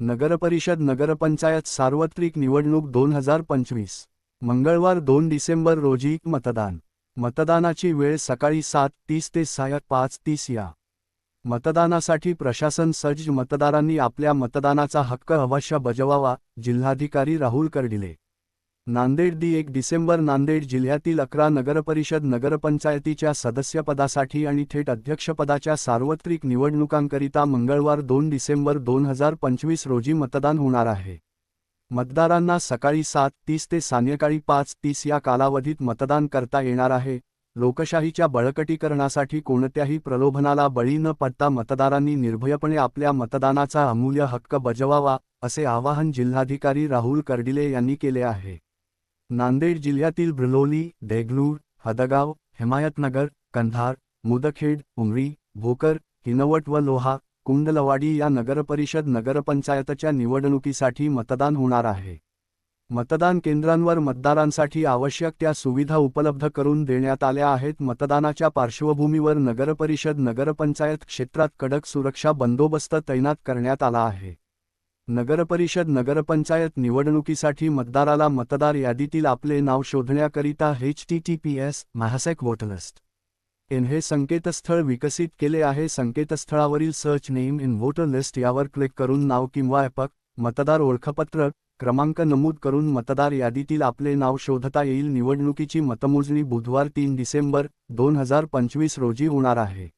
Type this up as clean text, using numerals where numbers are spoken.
नगरपरिषद नगरपंचायत सार्वत्रिक निवडणूक 2025 मंगळवार 2 डिसेंबर रोजी मतदान. मतदानाची वेळ सकाळी 7:30 ते 5:30 या. मतदानासाठी प्रशासन सज्ज. मतदारांनी आपल्या मतदानाचा हक्क अवश्य बजावावा. जिल्हाधिकारी राहुल कर्डिले. नांदेड 1 डिसेंबर नांदेड जिल्ह्यातील 11 नगरपरिषद नगरपंचायतीच्या सदस्यपदासाठी आणि थेट अध्यक्षपदाच्या सार्वत्रिक निवडणुकांकरिता मंगळवार 2 डिसेंबर 2025 रोजी मतदान होणार आहे. मतदारांना सकाळी 7:30 ते सायंकाळी 5:30 या कालावधीत मतदान करता येणार आहे. लोकशाहीच्या बळकटीकरणासाठी कोणत्याही प्रलोभनाला बळी न पडता मतदारांनी निर्भयपणे आपल्या मतदानाचा अमूल्य हक्क बजावावा, असे आवाहन जिल्हाधिकारी राहुल कर्डिले यांनी केले आहे. नांदेड जिल्ह्यातील ब्रलोली, देगलूर, हदगाव, हिमायतनगर, कंधार, मुदखेड, उमरी, भोकर, किनवट व लोहा, कुंडलवाडी या नगरपरिषद नगरपंचायतच्या निवडणुकीसाठी मतदान होणार आहे. मतदान केंद्रांवर मतदारांसाठी आवश्यक त्या सुविधा उपलब्ध करून देण्यात आल्या आहेत. मतदानाच्या पार्श्वभूमीवर नगरपरिषद नगरपंचायत क्षेत्रात कडक सुरक्षा बंदोबस्त तैनात करण्यात आला आहे. नगरपरिषद नगरपंचायत निवडणुकीसाठी मतदाराला मतदार यादीतील आपले नाव शोधण्याकरिता https://voterlist.in हे संकेतस्थळ विकसित केले आहे. संकेतस्थळावरील search name in voter list यावर क्लिक करून नाव किंवा एपक मतदार ओळखपत्र क्रमांक नमूद करून मतदार यादीतील आपले नाव शोधता येईल. निवडणुकीची मतमोजणी बुधवार 3 डिसेंबर 2025 रोजी होणार आहे.